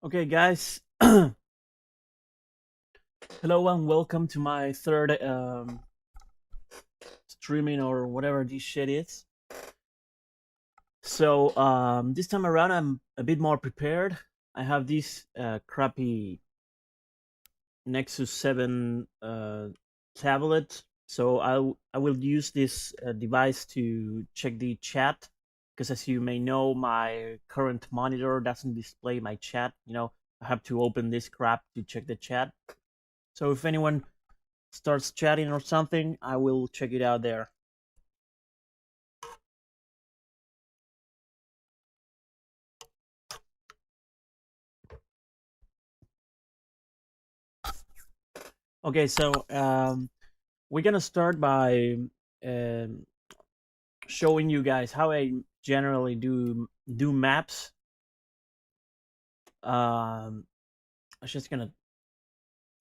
Okay, guys. Hello and welcome to my third streaming or whatever this shit is. So this time around, I'm a bit more prepared. I have this crappy Nexus 7 tablet, so I will use this device to check the chat. Because as you may know, my current monitor doesn't display my chat. I have to open this crap to check the chat. So if anyone starts chatting or something, I will check it out there. Okay, so we're gonna start by um, showing you guys how I generally do maps. I'm just gonna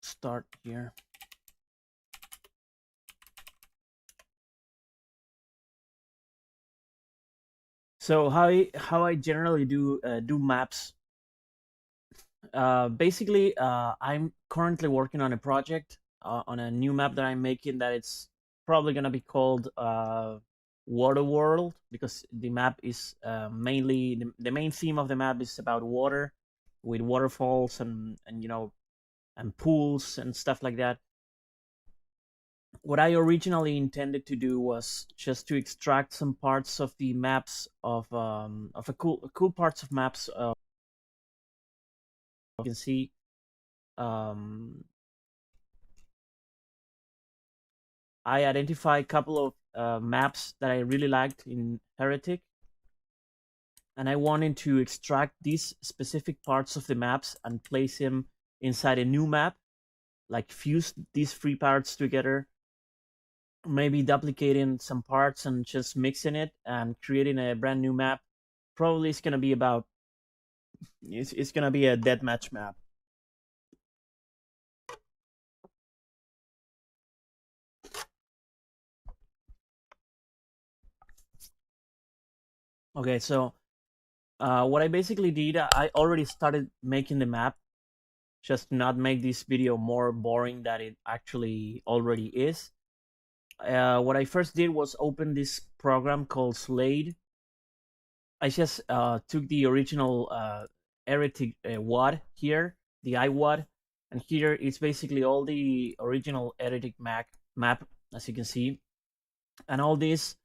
start here. So how I generally do maps. Basically, I'm currently working on a project on a new map that I'm making that it's probably gonna be called Water World, because the map is mainly the main theme of the map is about water, with waterfalls and pools and stuff like that. What I originally intended to do was just to extract some parts of the maps of a cool parts of maps. You can see um, I identified a couple of maps that I really liked in Heretic, and I wanted to extract these specific parts of the maps and place them inside a new map, like fuse these three parts together, maybe duplicating some parts and just mixing it and creating a brand new map. Probably it's gonna be a deathmatch map. Okay, so what I basically did, I already started making the map, just to not make this video more boring than it actually already is. What I first did was open this program called Slade. I just took the original Heretic WAD here, the iWAD, and here it's basically all the original Heretic map, as you can see, and all these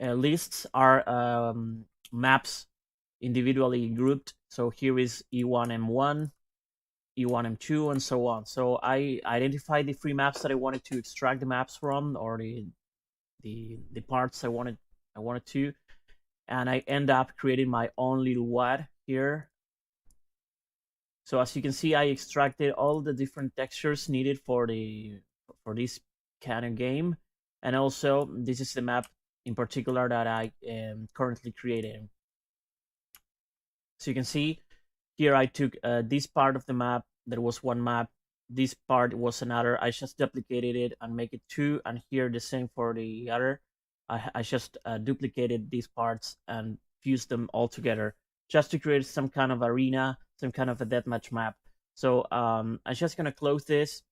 lists are maps individually grouped. So here is E1M1, E1M2, and so on. So I identified the three maps that I wanted to extract the maps from, or the parts I wanted to, and I end up creating my own little WAD here. So as you can see, I extracted all the different textures needed for this kind of game, and also this is the map in particular that I am currently creating. So you can see here I took this part of the map. There was one map. This part was another. I just duplicated it and make it two, and here the same for the other. I just duplicated these parts and fused them all together just to create some kind of arena, some kind of a deathmatch map. So I'm just gonna close this.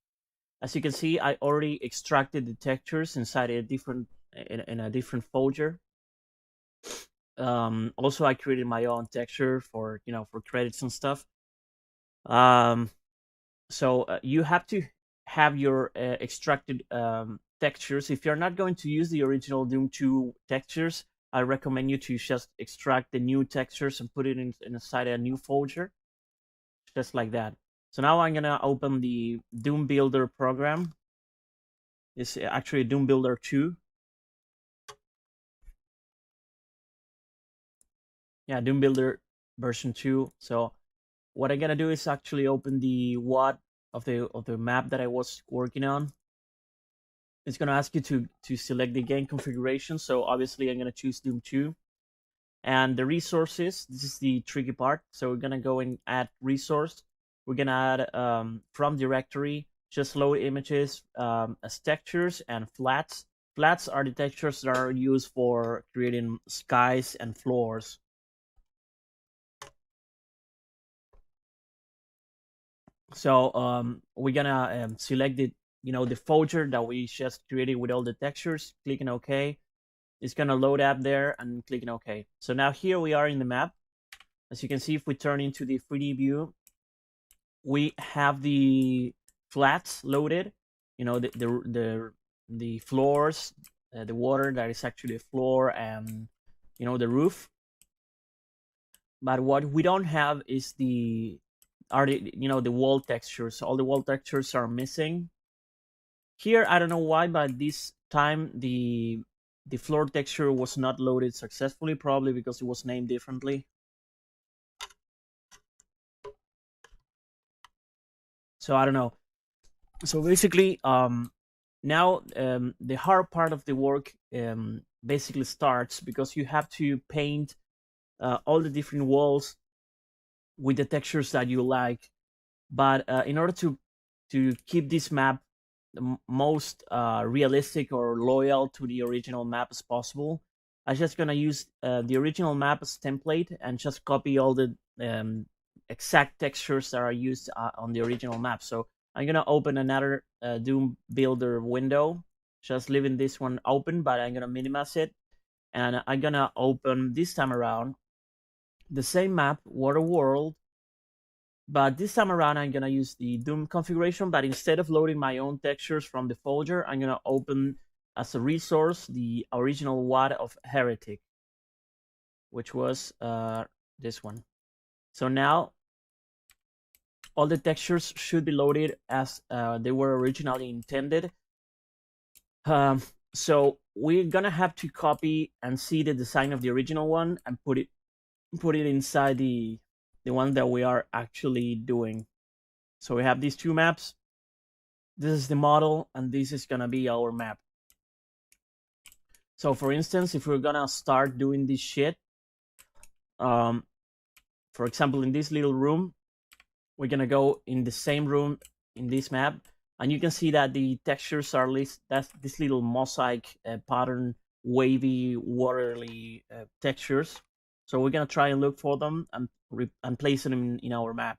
As you can see, I already extracted the textures inside a different in a different folder. Also, I created my own texture for for credits and stuff. Um, so you have to have your extracted textures. If you're not going to use the original Doom 2 textures, I recommend you to just extract the new textures and put it inside a new folder, just like that. So now I'm gonna open the Doom Builder program. It's actually Doom Builder 2. Yeah, Doom Builder version 2. So what I'm gonna do is actually open the WAD of the map that I was working on. It's gonna ask you to select the game configuration. So obviously I'm gonna choose Doom 2. And the resources, this is the tricky part. So we're gonna go and add resource. We're gonna add from directory, just load images as textures and flats. Flats are the textures that are used for creating skies and floors. So we're gonna select the the folder that we just created with all the textures, clicking OK. It's gonna load up there and clicking OK. So now here we are in the map. As you can see, if we turn into the 3D view, we have the flats loaded. The floors, the water that is actually a floor, and the roof. But what we don't have is the wall textures. All the wall textures are missing. Here, I don't know why, but this time the floor texture was not loaded successfully, probably because it was named differently. So I don't know. So basically, now the hard part of the work basically starts, because you have to paint all the different walls with the textures that you like. But in order to keep this map the most realistic or loyal to the original map as possible, I'm just gonna use the original map as template and just copy all the exact textures that are used on the original map. So I'm gonna open another Doom Builder window, just leaving this one open, but I'm gonna minimize it, and I'm gonna open this time around the same map, Water World, but this time around, I'm gonna use the Doom configuration, but instead of loading my own textures from the folder, I'm gonna open as a resource the original WAD of Heretic, which was this one. So now all the textures should be loaded as they were originally intended. So we're gonna have to copy and see the design of the original one and put it inside the one that we are actually doing. So we have these two maps. This is the model, and this is gonna be our map. So for instance, if we're gonna start doing this shit, for example, in this little room, we're gonna go in the same room in this map, and you can see that the textures are that's this little mosaic pattern, wavy, watery textures. So we're gonna try and look for them and place them in our map.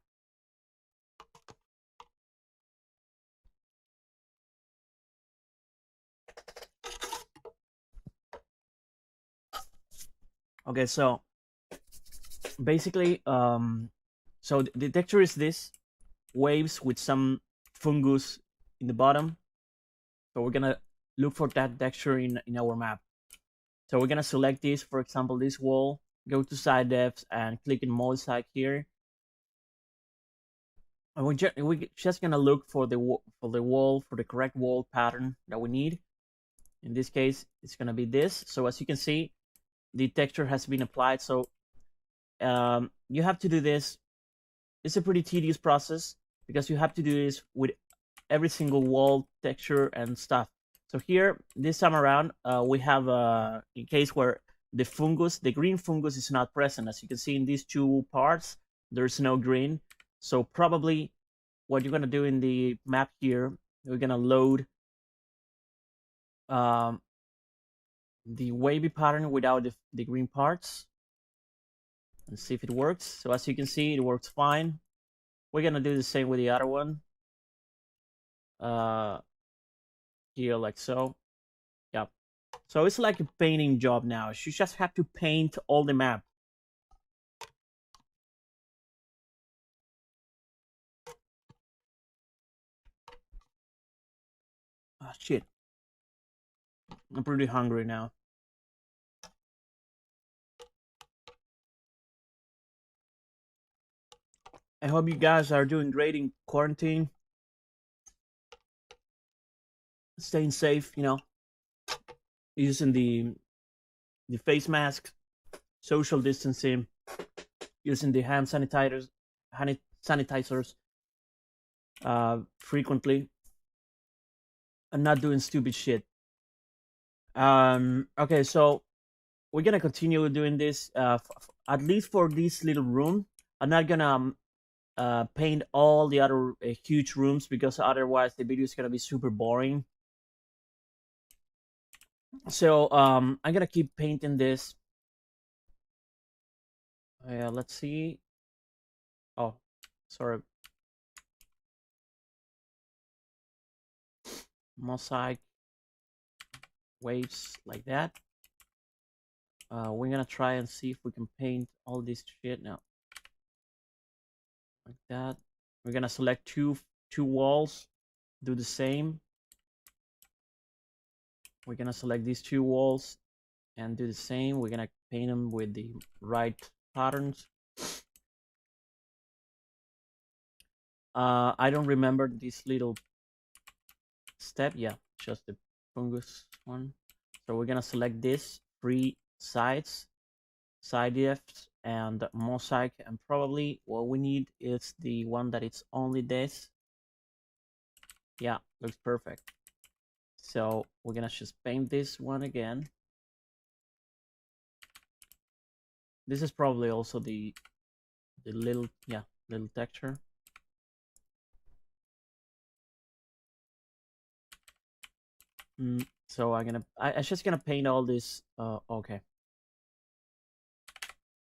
Okay, so basically, so the texture is this waves with some fungus in the bottom. So we're gonna look for that texture in our map. So we're gonna select this, for example, this wall, go to side depths and click in mosaic here. And we're just gonna look for the wall, for the correct wall pattern that we need. In this case, it's gonna be this. So as you can see, the texture has been applied. So you have to do this. It's a pretty tedious process because you have to do this with every single wall texture and stuff. So here, this time around, we have a case where the green fungus is not present. As you can see in these two parts, there's no green. So probably what you're gonna do in the map here, we're gonna load um, the wavy pattern without the green parts and see if it works. So as you can see, it works fine. We're gonna do the same with the other one. Here, like so. Yeah. So it's like a painting job now. You just have to paint all the map. Ah, shit. I'm pretty hungry now. I hope you guys are doing great in quarantine. Staying safe, using the face mask, social distancing, using the hand sanitizers frequently, and not doing stupid shit. Okay, so we're gonna continue doing this at least for this little room. I'm not gonna paint all the other huge rooms because otherwise the video is gonna be super boring. So I'm gonna keep painting this. Let's see. Oh, sorry. mosaic waves like that. We're gonna try and see if we can paint all this shit now, like that. We're gonna select two walls, do the same. We're gonna select these two walls and do the same. We're gonna paint them with the right patterns. I don't remember this little step. Yeah, just the fungus one. So we're gonna select this three sides, side left and mosaic, and probably what we need is the one that it's only this. Yeah, looks perfect. So we're gonna just paint this one again. This is probably also the little texture. So I'm just gonna paint all this. Okay.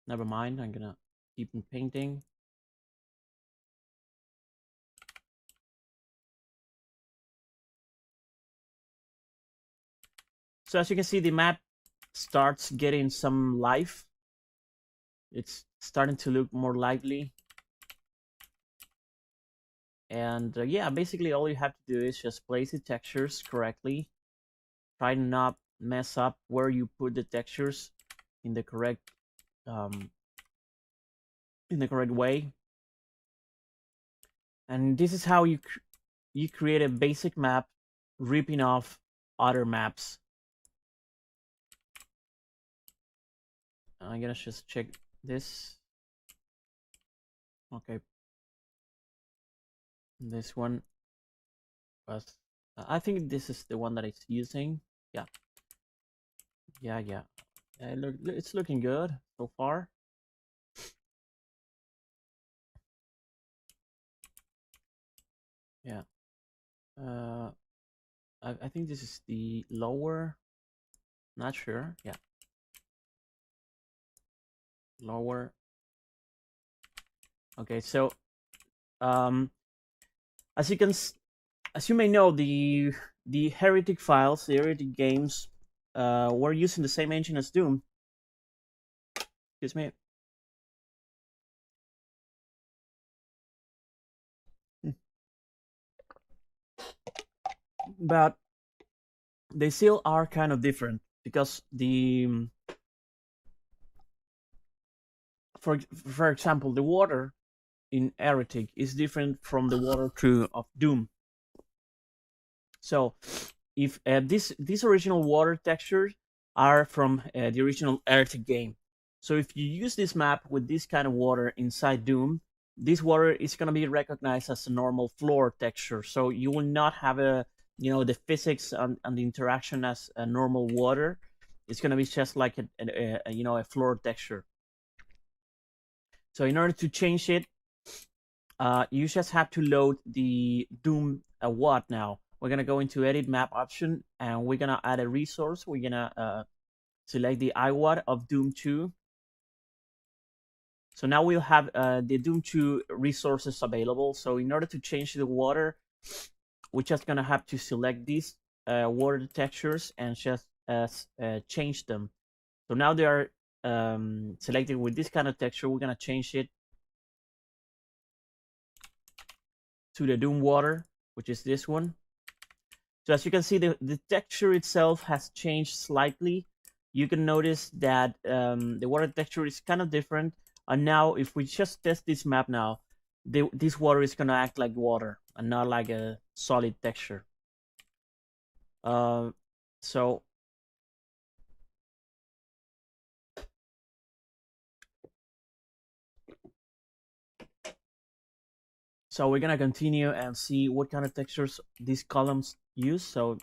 Never mind. I'm gonna keep on painting. So as you can see, the map starts getting some life. It's starting to look more lively. And yeah, basically all you have to do is just place the textures correctly. Try not mess up where you put the textures in the correct way. And this is how you create a basic map, ripping off other maps. I'm gonna just check this. Okay, this one was. I think this is the one that it's using. Yeah. It's looking good so far. Yeah. I think this is the lower. Not sure. Yeah. Lower. Okay, so as you may know, the heretic files, the heretic games, were using the same engine as Doom. Excuse me. But they still are kind of different because for example, the water in heretic is different from the water through of Doom. So if these original water textures are from the original heretic game. So if you use this map with this kind of water inside Doom, this water is going to be recognized as a normal floor texture. So you will not have the physics and the interaction as a normal water. It's going to be just like a floor texture. So in order to change it, you just have to load the Doom WAD now. We're going to go into edit map option and we're going to add a resource. We're going to select the IWAD of Doom 2. So now we'll have the Doom 2 resources available. So in order to change the water, we're just going to have to select these water textures and just change them. So now they are selected with this kind of texture. We're going to change it to the Doom water, which is this one. So as you can see, the texture itself has changed slightly. You can notice that the water texture is kind of different. And now if we just test this map now, this water is going to act like water and not like a solid texture. So we're going to continue and see what kind of textures these columns use. So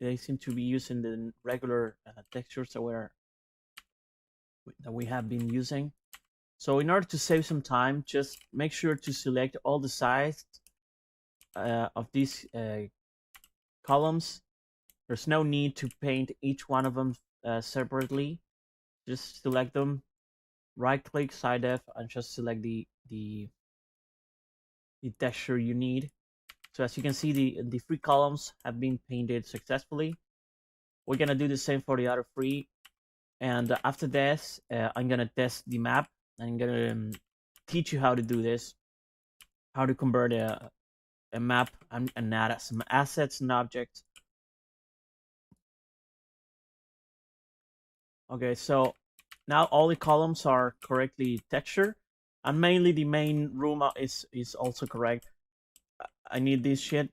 they seem to be using the regular textures that we have been using. So in order to save some time, just make sure to select all the sides of these columns. There's no need to paint each one of them separately. Just select them, right click side F, and just select the texture you need. So as you can see, the 3 columns have been painted successfully. We're gonna do the same for the other 3. And after this, I'm gonna test the map. I'm gonna teach you how to do this, how to convert a map and add some assets and objects. Okay, so now all the columns are correctly textured, and mainly the main room is also correct. I need this shit.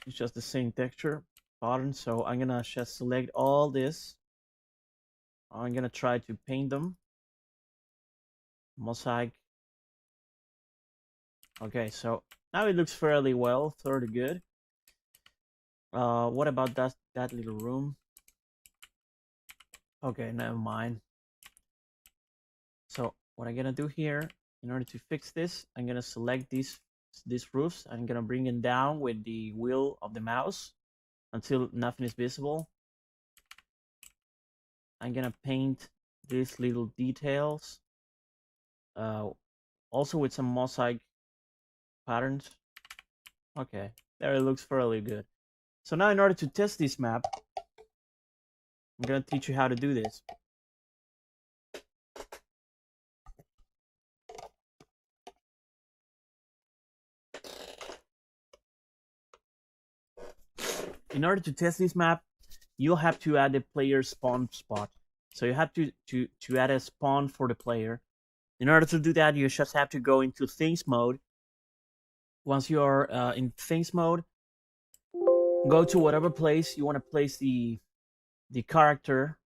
It's just the same texture pattern, so I'm gonna just select all this. I'm gonna try to paint them. Mosaic. Okay, so now it looks fairly well, fairly good. What about that little room? Okay, never mind. So what I'm gonna do here, in order to fix this, I'm gonna select these roofs. I'm gonna bring it down with the wheel of the mouse until nothing is visible. I'm gonna paint these little details, also with some mosaic patterns. Okay, there it looks fairly good. So now in order to test this map, I'm gonna teach you how to do this. In order to test this map, you'll have to add a player spawn spot. So you have to add a spawn for the player. In order to do that, you just have to go into things mode. Once you are in things mode, go to whatever place you want to place the character.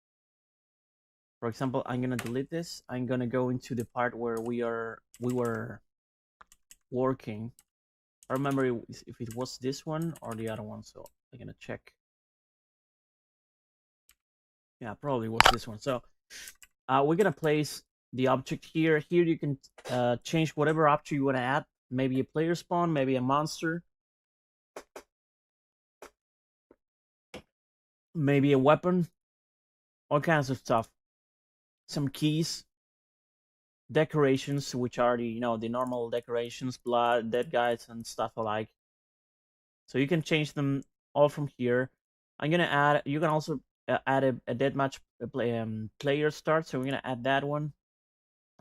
For example, I'm gonna delete this. I'm gonna go into the part where we were working. I remember if it was this one or the other one, so I'm gonna check. Yeah, probably was this one. So we're gonna place the object here. Here you can change whatever object you want to add. Maybe a player spawn, maybe a monster, maybe a weapon, all kinds of stuff. Some keys, decorations, which are the the normal decorations, blood, dead guys, and stuff alike. So you can change them all from here. I'm gonna add. You can also add a deathmatch player start. So we're gonna add that one.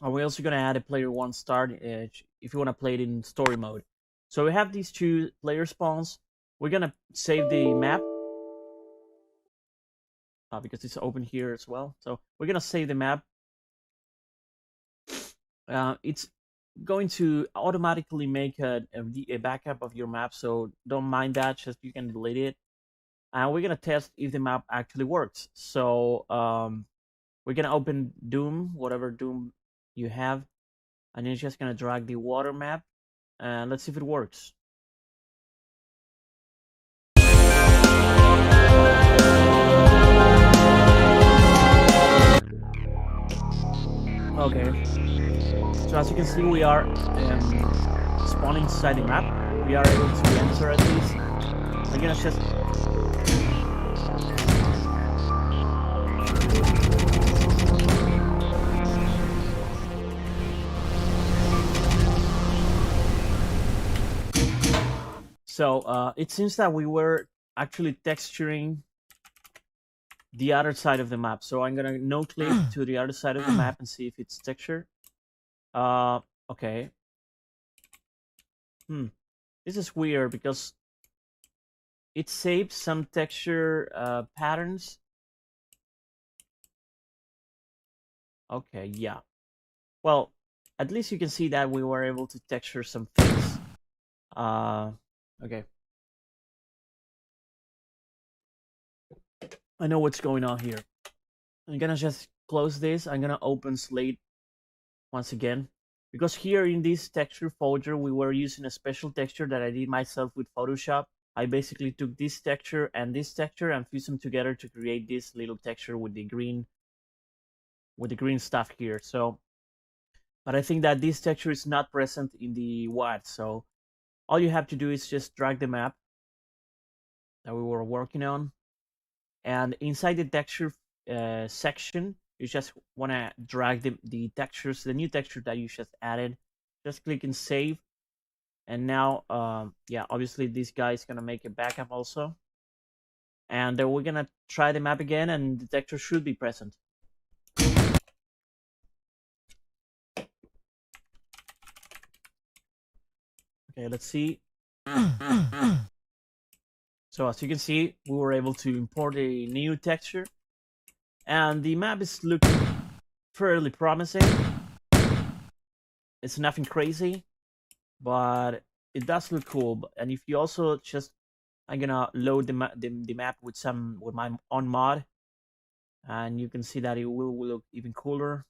And we're also gonna add a player 1 start if you want to play it in story mode. So we have these 2 player spawns. We're gonna save the map because it's open here as well. So we're gonna save the map. It's going to automatically make a backup of your map, so don't mind that. Just you can delete it. And we're gonna test if the map actually works. So we're gonna open Doom, whatever Doom you have, and you're just gonna drag the water map, and let's see if it works. Okay, so as you can see, we are spawning inside the map. We are able to enter at least. I'm gonna just so it seems that we were actually texturing the other side of the map. So I'm gonna no click to the other side of the map and see if it's textured. Okay. This is weird because it saved some texture patterns. Okay, yeah. Well, at least you can see that we were able to texture some things. Okay. I know what's going on here. I'm gonna just close this. I'm gonna open Slate once again. Because here in this texture folder, we were using a special texture that I did myself with Photoshop. I basically took this texture and fused them together to create this little texture with the green stuff here. So, but I think that this texture is not present in the WAD. So all you have to do is just drag the map that we were working on, and inside the texture section, you just want to drag the textures, the new texture that you just added. Just click and save, And now, yeah, obviously this guy is gonna make a backup also. And then we're gonna try the map again, and the detector should be present. Okay, let's see. So as you can see, we were able to import a new texture, and the map is looking fairly promising. It's nothing crazy, but it does look cool. And if you also just, I'm gonna load the map with my own mod, and you can see that it will look even cooler.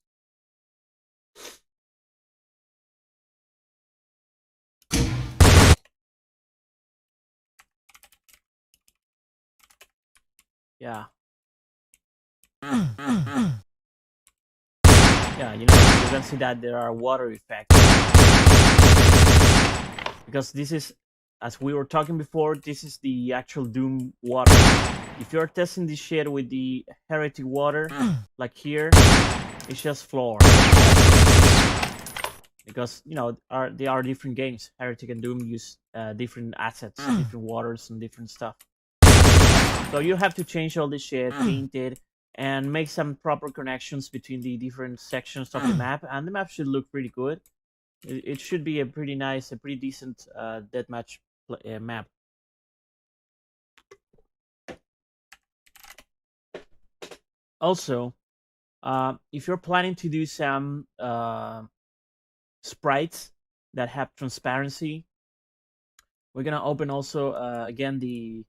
Yeah. Yeah, you can see that there are water effects. Because this is, as we were talking before, this is the actual Doom water. If you're testing this shit with the Heretic water, like here, it's just floor. Because, they are different games. Heretic and Doom use different assets, different waters, and different stuff. So you have to change all this shit, paint it, and make some proper connections between the different sections of the map, and the map should look pretty good. It should be a pretty nice, a pretty decent deathmatch map. Also, if you're planning to do some sprites that have transparency, we're gonna open also again the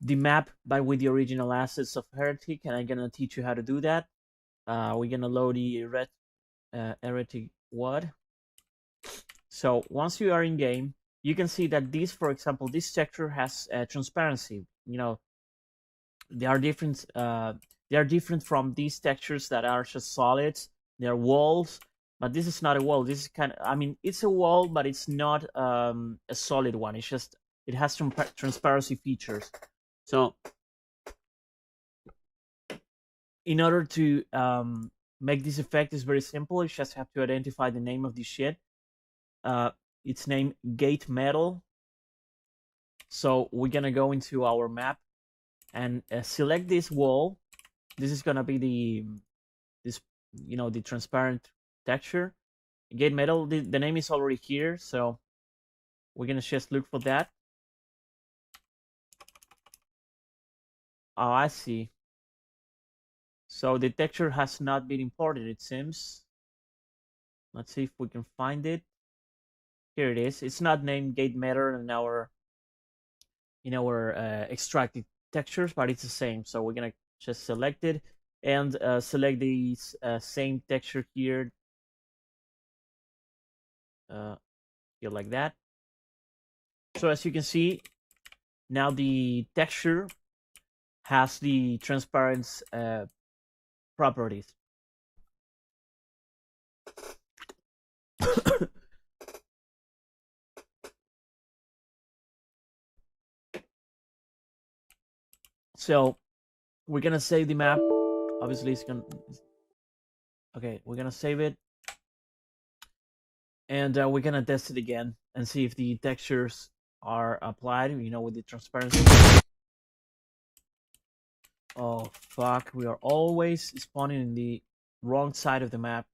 map, but with the original assets of Heretic, and I'm gonna teach you how to do that. We're gonna load the Heretic WAD. So once you are in game, you can see that this, for example, this texture has transparency. They are different. They are different from these textures that are just solids. They are walls, but this is not a wall. This is it's a wall, but it's not a solid one. It's just, it has some transparency features. So in order to make this effect, is very simple. You just have to identify the name of this shit. It's named Gate Metal. So we're gonna go into our map and select this wall. This is gonna be the transparent texture. Gate Metal. The name is already here, so we're gonna just look for that. Oh, I see. So the texture has not been imported, it seems. Let's see if we can find it. Here it is. It's not named Gate Metal in our extracted textures, but it's the same. So we're gonna just select it and select the same texture here. Here like that. So as you can see, now the texture has the transparent properties. So we're gonna save the map. Obviously, it's gonna. Okay, we're gonna save it, and we're gonna test it again and see if the textures are applied. With the transparency. Oh fuck! We are always spawning in the wrong side of the map.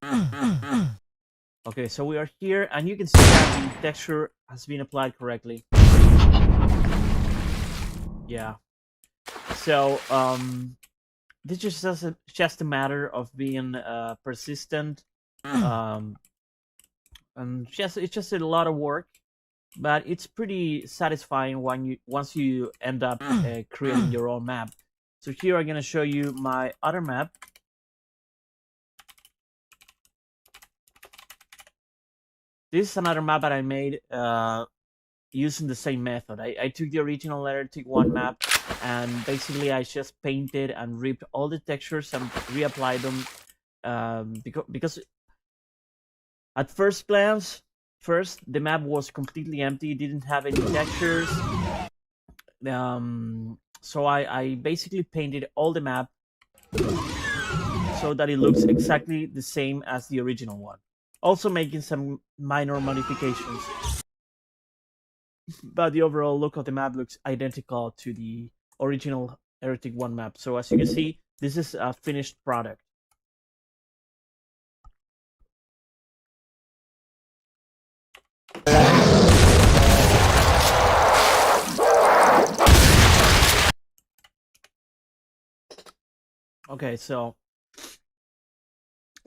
Okay, so we are here, and you can see that the texture has been applied correctly. Yeah. So this is just a matter of being persistent. And it's just a lot of work, but it's pretty satisfying once you end up creating your own map. So here I'm gonna show you my other map. This is another map that I made using the same method. I took the original Heretic 1 map, and basically I just painted and ripped all the textures and reapplied them because at first glance, the map was completely empty, didn't have any textures. So I basically painted all the map so that it looks exactly the same as the original one. also making some minor modifications. But the overall look of the map looks identical to the original Heretic 1 map. So as you can see, this is a finished product. Okay, so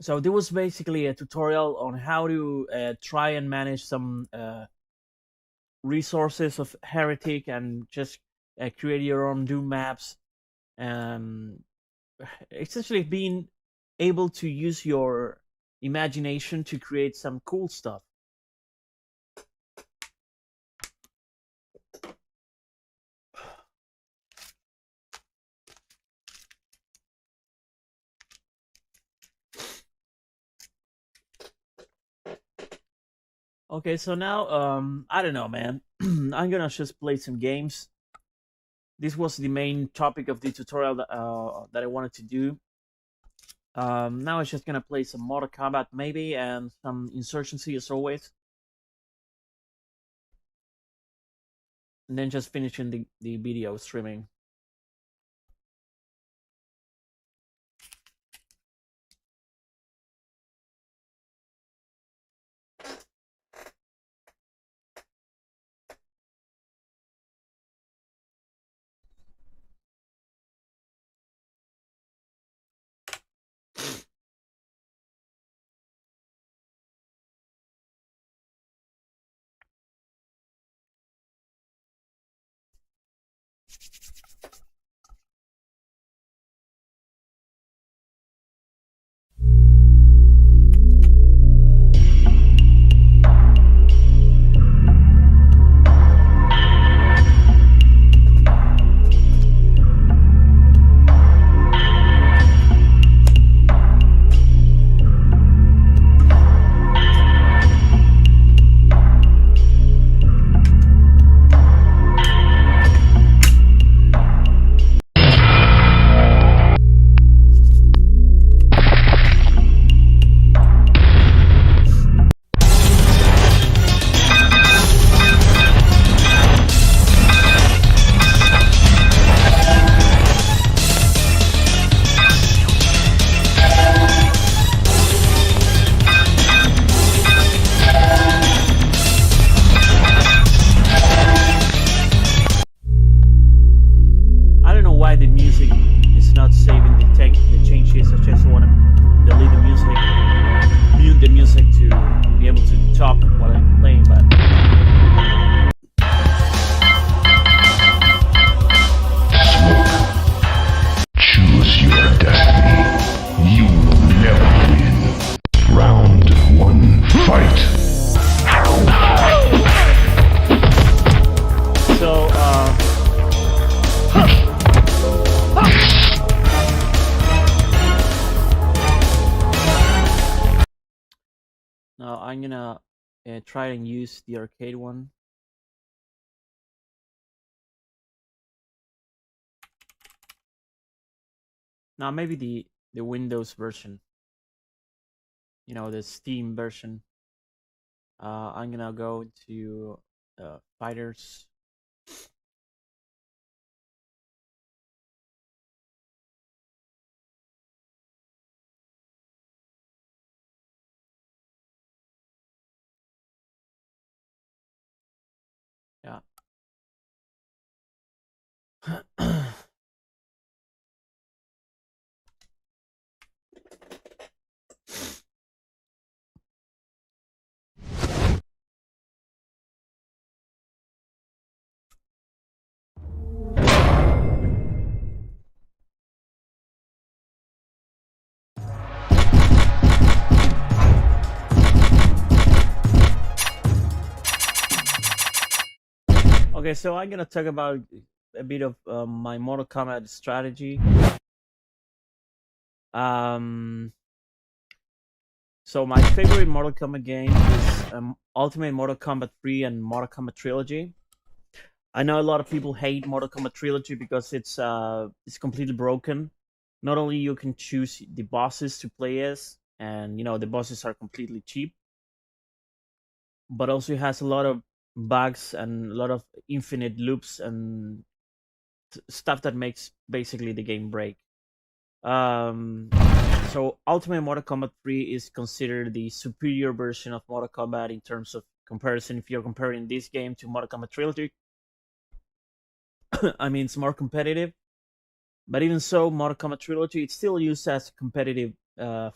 there was basically a tutorial on how to try and manage some resources of Heretic and just create your own Doom maps. Essentially being able to use your imagination to create some cool stuff. Okay, so now I don't know, man. I'm gonna just play some games. This was the main topic of the tutorial that I wanted to do. Now I'm just gonna play some Mortal Kombat maybe and some Insurgency as always, and then just finishing the video streaming. Now I'm gonna try and use the arcade one. Now maybe the Windows version, you know, the Steam version. I'm gonna go to fighters. Yeah. Okay, so I'm gonna talk about a bit of my Mortal Kombat strategy. So my favorite Mortal Kombat game is Ultimate Mortal Kombat 3 and Mortal Kombat Trilogy. I know a lot of people hate Mortal Kombat Trilogy because it's completely broken. Not only you can choose the bosses to play as, and you know the bosses are completely cheap. but also has a lot of bugs and a lot of infinite loops and stuff that makes basically the game break. So Ultimate Mortal Kombat 3 is considered the superior version of Mortal Kombat in terms of comparison. If you're comparing this game to Mortal Kombat Trilogy, I mean, it's more competitive. But even so, Mortal Kombat Trilogy, it's still used as a competitive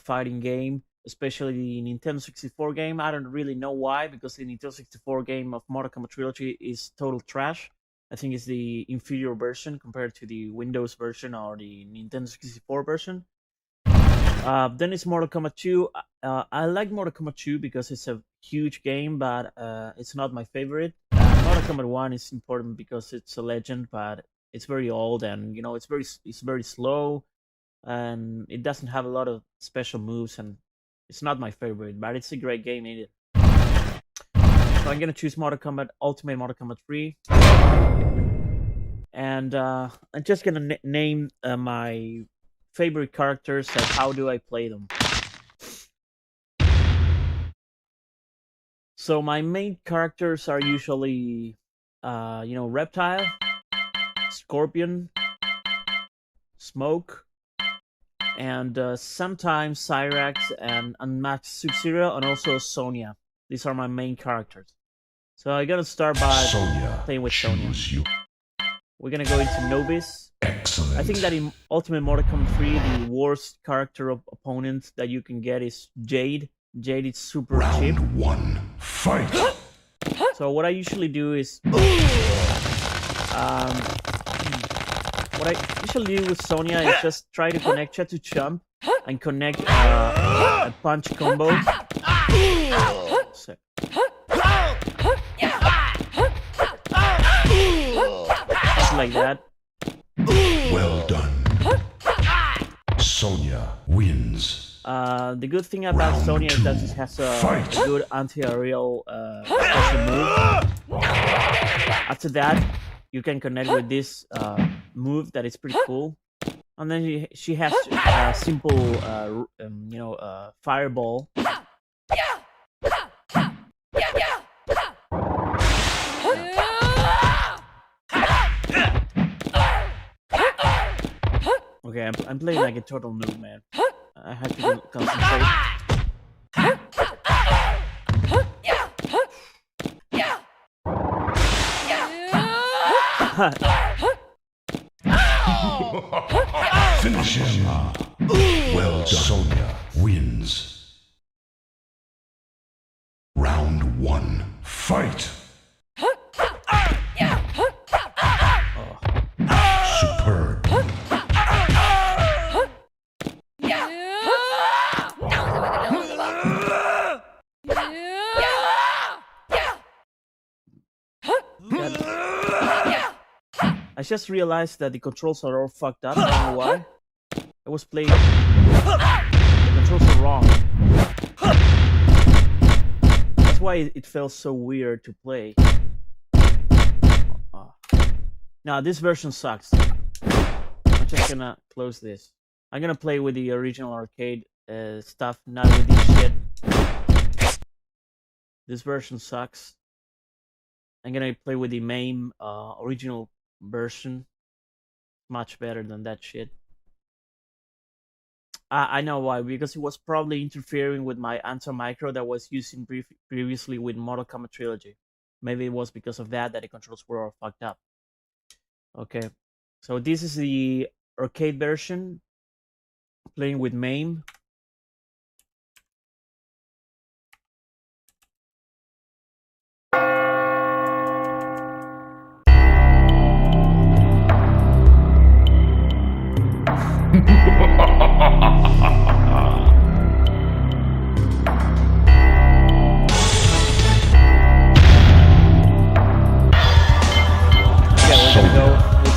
fighting game, especially the Nintendo 64 game. I don't really know why, because the Nintendo 64 game of Mortal Kombat Trilogy is total trash. I think it's the inferior version compared to the Windows version or the Nintendo 64 version. Then it's Mortal Kombat 2. I like Mortal Kombat 2 because it's a huge game, but it's not my favorite. Mortal Kombat 1 is important because it's a legend, but it's very old and it's very slow, and it doesn't have a lot of special moves, and it's not my favorite, but it's a great game in it. So I'm gonna choose Mortal Kombat Ultimate Mortal Kombat 3, and I'm just gonna name my favorite characters and how do I play them. So my main characters are usually Reptile, Scorpion, Smoke, and sometimes Cyrax and Max Sub-Zero, and also Sonya. These are my main characters. So I gotta start by playing with Sonya. We're gonna go into Novice. Excellent. I think that in Ultimate Mortal Kombat 3, the worst character of opponent that you can get is Jade. Jade is super cheap. Round 1, fight! So what I usually do is, what I usually do with Sonya is just try to connect her to jump and connect a punch combo. Just like that. Well done. Sonya wins. The good thing about Sonya is that it has a good anti-aerial special move. After that, you can connect with this move that is pretty cool, and then she has a simple, fireball. Okay, I'm playing like a total noob, man. I have to concentrate. Finish him. Well done. Sonya wins. Round 1, fight! Superb. I just realized that the controls are all fucked up. I don't know why. I was playing. The controls are wrong. That's why it felt so weird to play. Now this version sucks. I'm just gonna close this. I'm gonna play with the original arcade stuff, not with this shit. This version sucks. I'm gonna play with the MAME original version. Much better than that shit. I know why, because it was probably interfering with my anti-micro that was using previously with Mortal Kombat Trilogy. Maybe it was because of that the controls were all fucked up. Okay, so this is the arcade version, playing with MAME.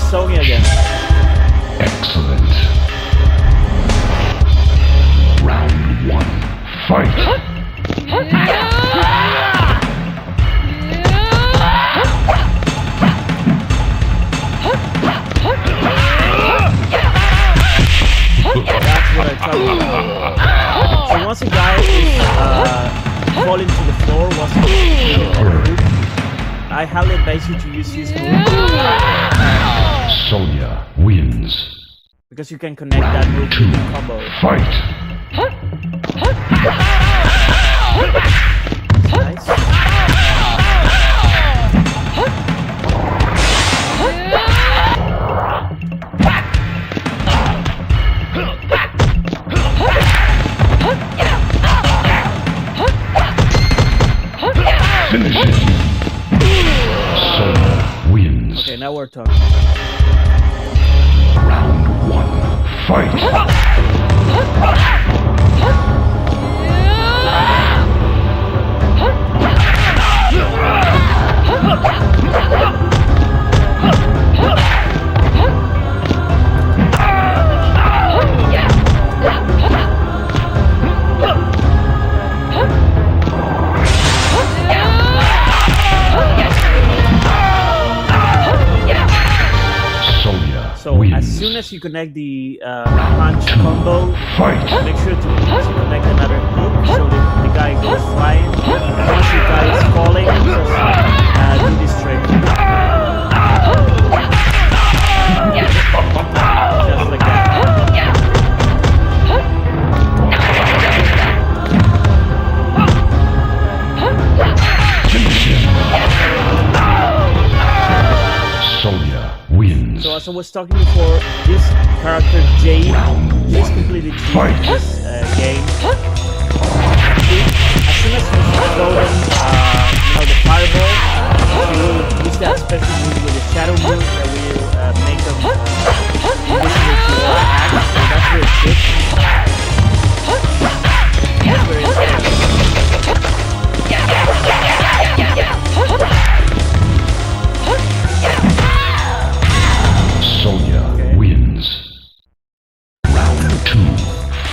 Sonya again. Excellent. Round 1, fight! That's what I talk about. So once a guy is falling to the before was I highly advise you to use his move Sonya wins. because you can connect that move to the combo. Fight. Nice. Finish it. Sonya wins. Okay, now we're talking. Round 1. Fight. So as soon as you connect the punch combo, make sure to connect another hook so the guy goes flying. Once the guy is falling, just do this trick. Just like that. Sonya wins. So as I was talking before, this character Jade is completely cheap in this game. As soon as you throw them, the fireball, you will use that special move with the shadow move that will make them invisible to your attacks. So that's very good. That's very interesting. Sonya wins. Round 2.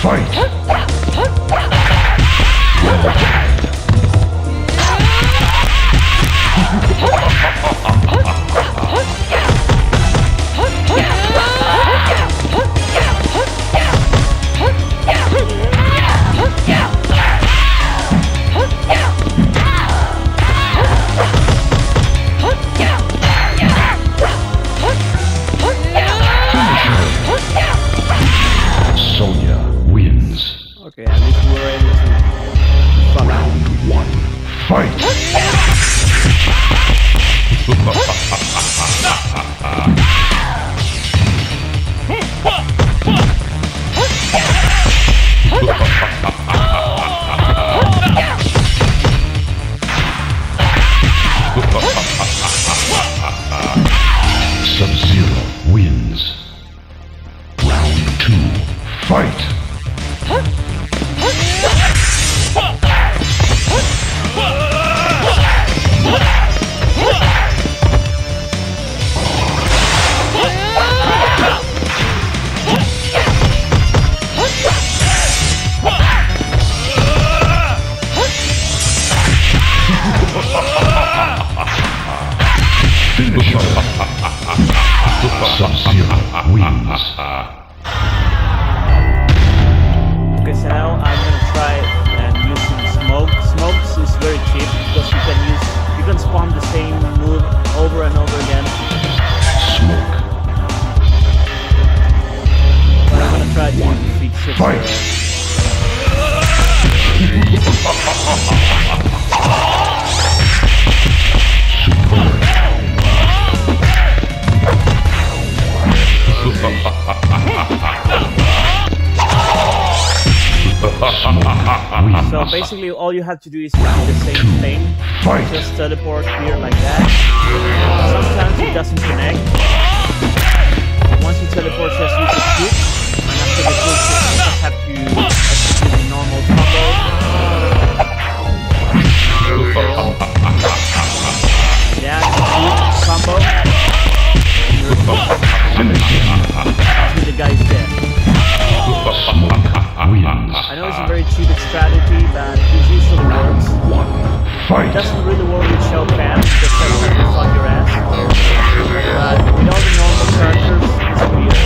Fight. Sonya wins. Okay, at least we're able to fuck. Round 1. Fight. Sub-Zero wins. Round 2. Fight. Finish him. Sub-Zero wins. Okay, so now I'm gonna try and use some smoke. Smokes is very cheap because you can spawn the same move over and over again. Smoke. But I'm gonna try to defeat Six. Fight. Superb. So basically all you have to do is do the same thing. Fight. Just teleport here like that. Sometimes it doesn't connect. Once you teleport, just use the scoop. And after the scoop, you just have to execute the normal combo. Yeah, combo. After the guy is dead. Smoke wins. I know it's a very cheap strategy, but it usually works. 1. Fight. It doesn't really work with Shell Cam, because Shell Cam will fuck your ass. But with all the normal characters, it's weird.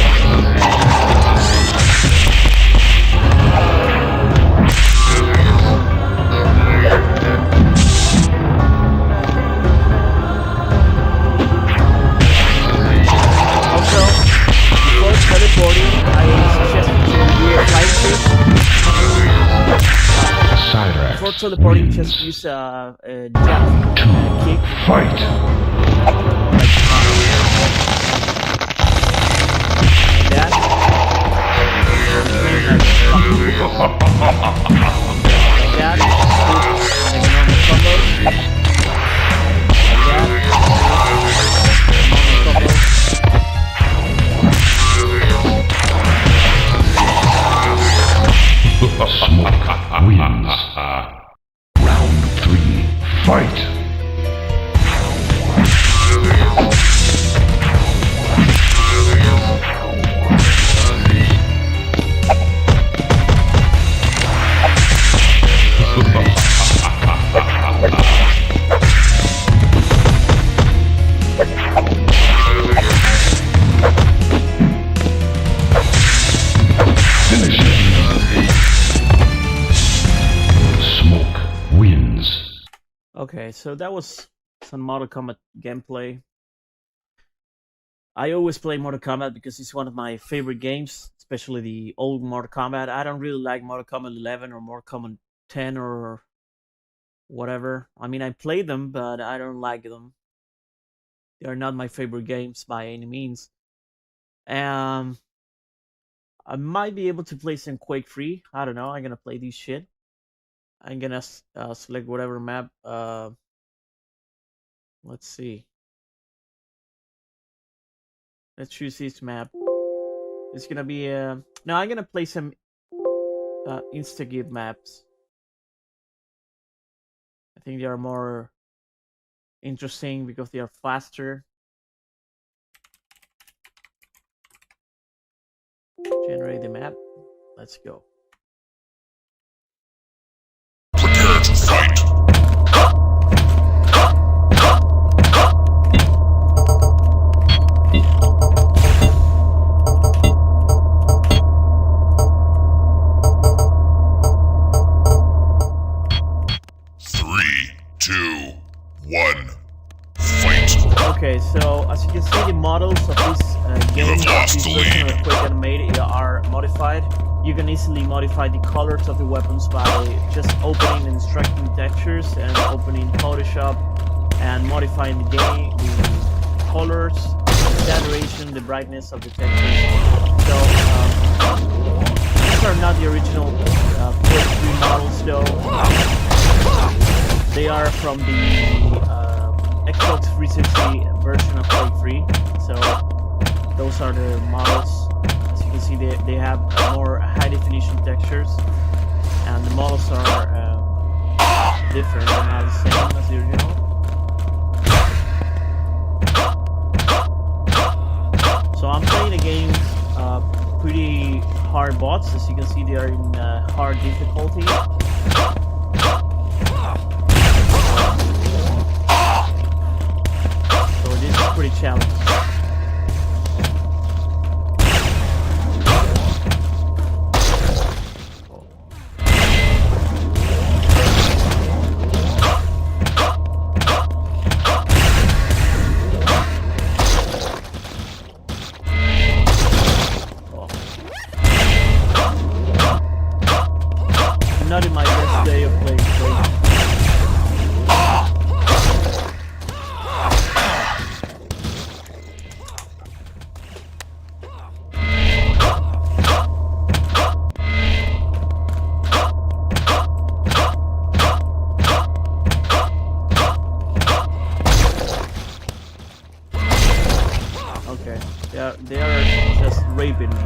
teleporting, just use a jump, kick. Fight! That. That. Like normal combo. Like that. Smoke wins. Round 3. Fight! Finish it. Smoke wins. Okay, so that was some Mortal Kombat gameplay. I always play Mortal Kombat because it's one of my favorite games, especially the old Mortal Kombat. I don't really like Mortal Kombat 11 or Mortal Kombat 10 or whatever. I mean, I play them, but I don't like them. They are not my favorite games by any means. I might be able to play some Quake Free. I don't know. I'm gonna play this shit. I'm gonna select whatever map. Let's see. Let's choose this map. It's gonna be no. I'm gonna play some Instagive maps. I think they are more interesting because they are faster. Generate the map. Let's go. Prepare to fight. 3, 2, 1, fight. Okay, so as you can see, the models of this game, have lost this the version lead. of Quake Animated are modified. You can easily modify the colors of the weapons by just opening and extracting textures and opening Photoshop and modifying the game, the colors, the saturation, the brightness of the textures. So these are not the original Quake 3 models though. They are from the Xbox 360 version of Quake 3. So those are the models. As you can see, they have more high definition textures, and the models are different. They're not the same as the original. So I'm playing against pretty hard bots. As you can see, they are in hard difficulty. So this is pretty challenging. Not in my best day of playing Quake. Okay, they are just raping me.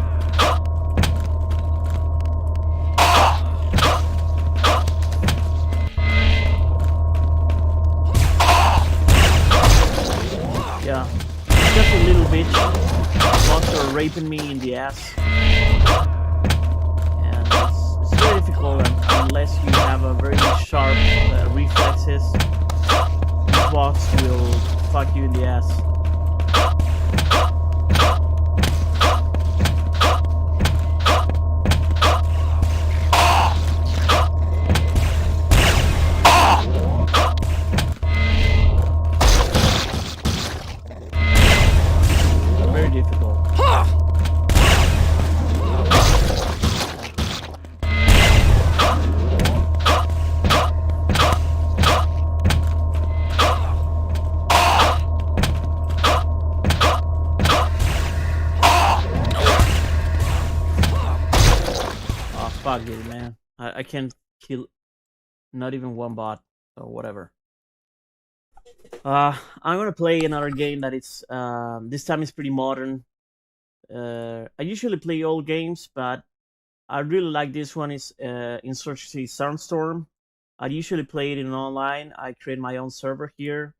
Yeah, just a little bitch. Bots are raping me in the ass, and it's very difficult unless you have a very sharp reflexes. These bots will fuck you in the ass. Very difficult. Fuck it, man. I can't kill not even one bot, so whatever. I'm gonna play another game that it's this time is pretty modern. I usually play old games, but I really like this one. Is Insurgency Sunstorm. I usually play it in online. I create my own server here,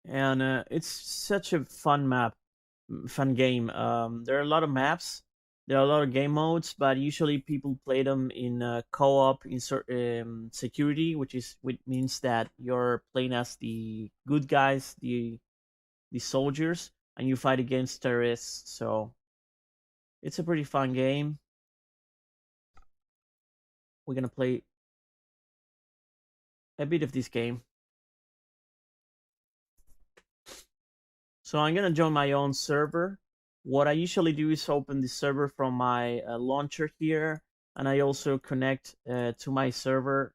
and it's such a fun game. There are a lot of maps. There are a lot of game modes, but usually people play them in co-op in security, which means that you're playing as the good guys, the soldiers, and you fight against terrorists. So it's a pretty fun game. We're gonna play a bit of this game. So I'm gonna join my own server. What I usually do is open the server from my launcher here, and I also connect to my server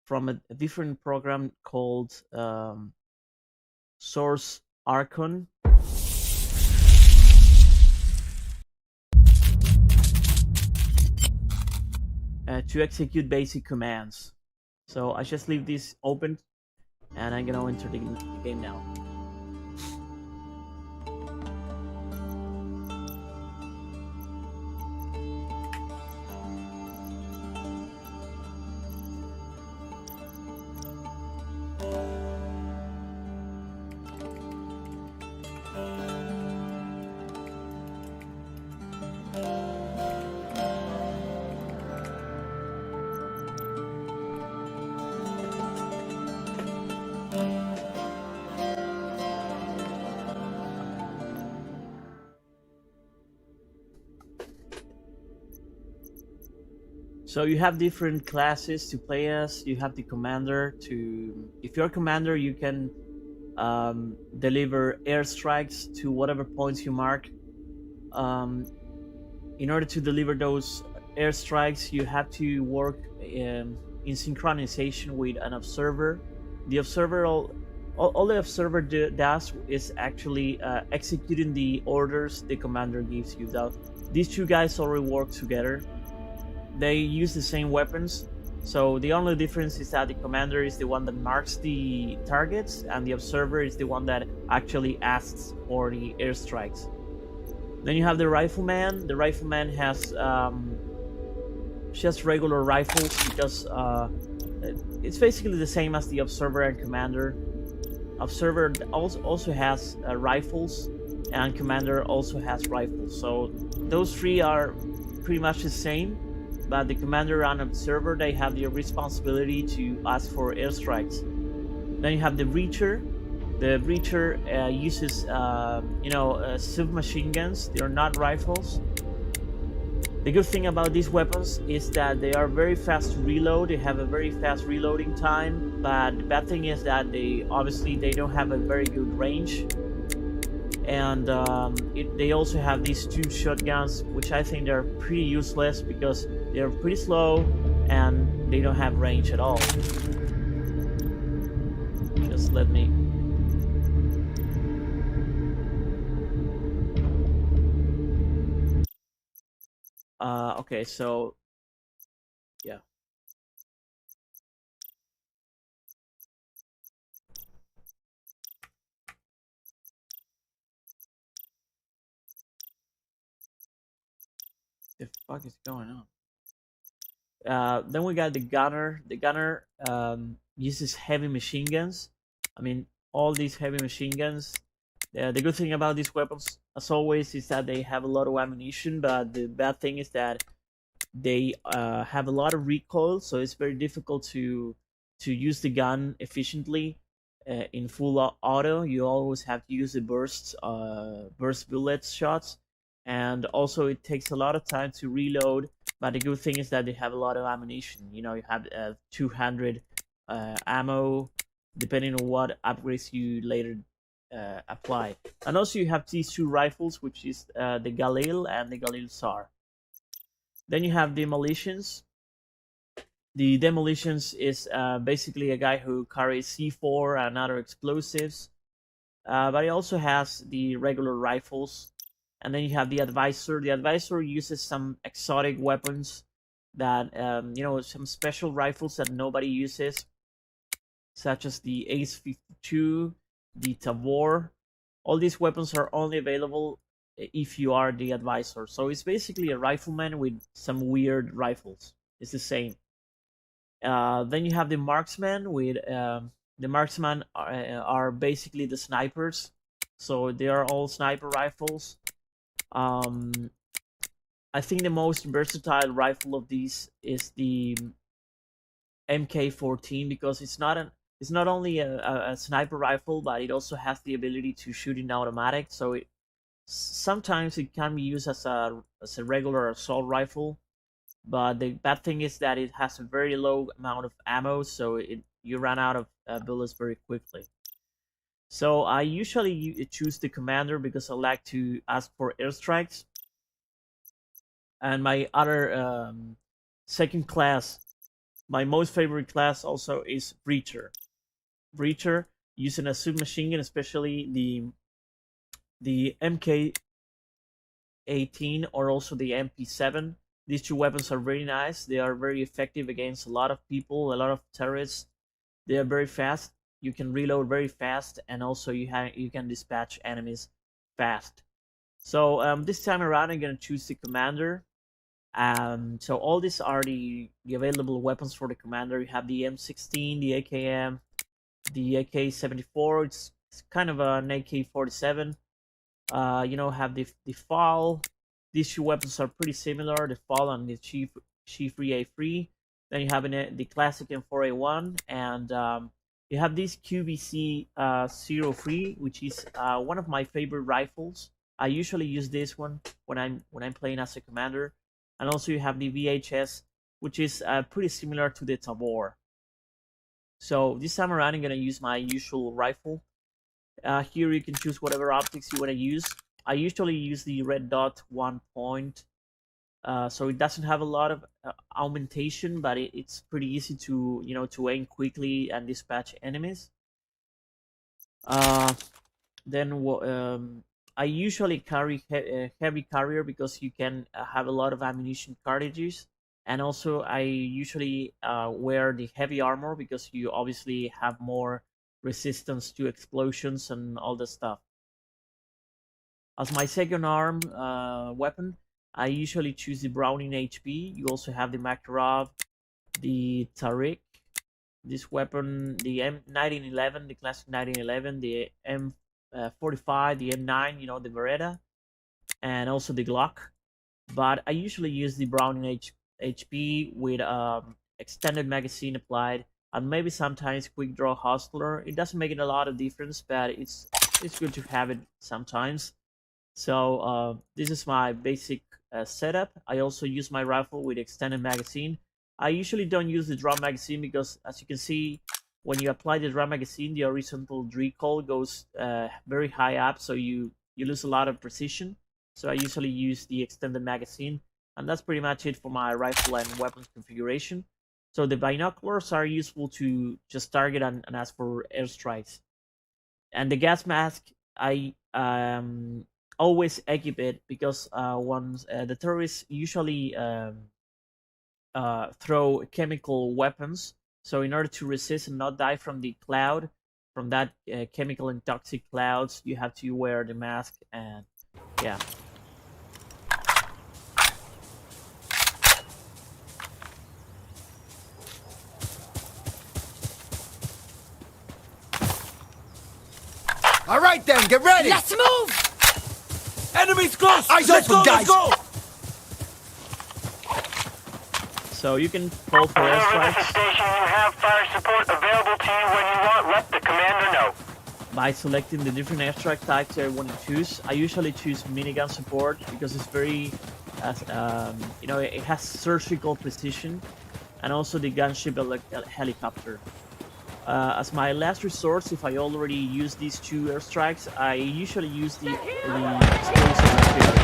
from a different program called Source Archon. To execute basic commands. So I just leave this open, and I'm gonna enter the game now. So you have different classes to play as. You have the commander. If you're a commander, you can deliver airstrikes to whatever points you mark. In order to deliver those airstrikes, you have to work in synchronization with an observer. The observer, all the observer does is actually executing the orders the commander gives you. These two guys already work together. They use the same weapons, so the only difference is that the commander is the one that marks the targets, and the observer is the one that actually asks for the airstrikes. Then you have the rifleman. The rifleman has just regular rifles because it's basically the same as the observer and commander. Observer also has rifles, and commander also has rifles. So those three are pretty much the same. But the commander and observer, they have the responsibility to ask for airstrikes. Then you have the breacher. The breacher uses, submachine guns. They are not rifles. The good thing about these weapons is that they are very fast to reload. They have a very fast reloading time. But the bad thing is that they don't have a very good range. And they also have these two shotguns, which I think they're pretty useless because they're pretty slow and they don't have range at all. Just let me... okay, so... yeah. The fuck is going on? Then we got the gunner. The gunner uses heavy machine guns. I mean, all these heavy machine guns. The good thing about these weapons, as always, is that they have a lot of ammunition, but the bad thing is that they have a lot of recoil, so it's very difficult to use the gun efficiently. In full auto, you always have to use the burst bullets shots, and also it takes a lot of time to reload. But the good thing is that they have a lot of ammunition. You know, you have 200 ammo, depending on what upgrades you later apply. And also you have these two rifles, which is the Galil and the Galil Tsar. Then you have Demolitions. The Demolitions is basically a guy who carries C4 and other explosives. But he also has the regular rifles. And then you have the advisor. The advisor uses some exotic weapons that, some special rifles that nobody uses, such as the Ace 52, the Tabor. All these weapons are only available if you are the advisor. So it's basically a rifleman with some weird rifles. It's the same. Then you have the marksman with the marksman are basically the snipers. So they are all sniper rifles. I think the most versatile rifle of these is the MK14 because it's not only a sniper rifle, but it also has the ability to shoot in automatic. So sometimes it can be used as a regular assault rifle, but the bad thing is that it has a very low amount of ammo, so you run out of bullets very quickly. So I usually choose the commander because I like to ask for airstrikes. And my other second class, my most favorite class also is Breacher. Breacher, using a submachine gun, especially the MK18 or also the MP7. These two weapons are very nice. They are very effective against a lot of people, a lot of terrorists. They are very fast. You can reload very fast, and also you can dispatch enemies fast. So this time around, I'm gonna choose the commander. So all these are the available weapons for the commander. You have the M16, the AKM, the AK-74. It's kind of an AK-47. Have the FAL. These two weapons are pretty similar. The FAL and the Chief 3A3. Then you have the classic M4A1, and you have this QBC 03, which is one of my favorite rifles. I usually use this one when I'm playing as a commander. And also you have the VHS, which is pretty similar to the Tabor. So this time around, I'm gonna use my usual rifle. Here you can choose whatever optics you want to use. I usually use the red dot 1 point, so it doesn't have a lot of augmentation, but it's pretty easy to aim quickly and dispatch enemies. Then I usually carry heavy carrier because you can have a lot of ammunition cartridges, and also I usually wear the heavy armor because you obviously have more resistance to explosions and all that stuff. As my second arm weapon, I usually choose the Browning HP. You also have the Makarov, the Tariq, this weapon, the M1911, the classic 1911, the M45, the M9, the Beretta, and also the Glock. But I usually use the Browning HP with extended magazine applied, and maybe sometimes quick draw hostler. It doesn't make it a lot of difference, but it's good to have it sometimes. So this is my basic setup. I also use my rifle with extended magazine. I usually don't use the drum magazine because, as you can see, when you apply the drum magazine, the horizontal recoil goes very high up, so you lose a lot of precision. So I usually use the extended magazine, and that's pretty much it for my rifle and weapons configuration. So the binoculars are useful to just target and ask for airstrikes. And the gas mask, I always equip it because once the terrorists usually throw chemical weapons. So in order to resist and not die from the cloud, from that chemical and toxic clouds, you have to wear the mask, and yeah. All right then, get ready. Let's move! Enemies close. Eyes Let's open, go, guys. let's go. So you can call for airstrikes. Station, you have fire support available to you when you want. Let the commander know. By selecting the different airstrike types I want to choose. I usually choose minigun support because it's very, it has surgical precision, and also the gunship helicopter. As my last resort, if I already use these two airstrikes, I usually use the explosive material.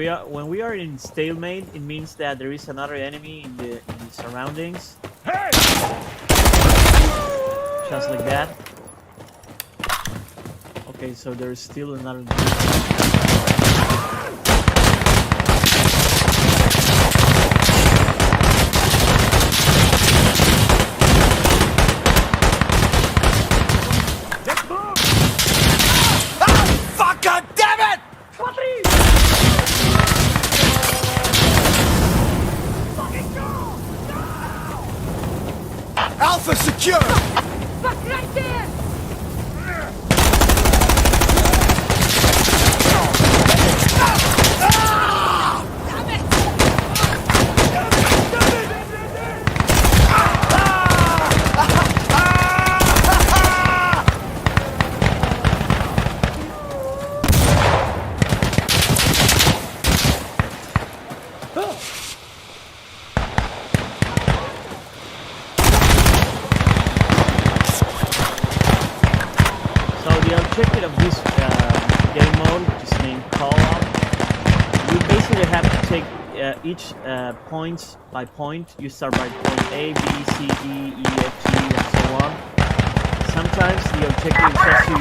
when we are in stalemate, it means that there is another enemy in the surroundings. Just like that. Okay, so there is still another. Fuck, God damn it! Alpha secure! Fuck right there! Damn it! So the objective of this game mode, which is named Call Up, you basically have to take each point by point. You start by point A, B, C, D, E, F, G, and so on. Sometimes the objective is just to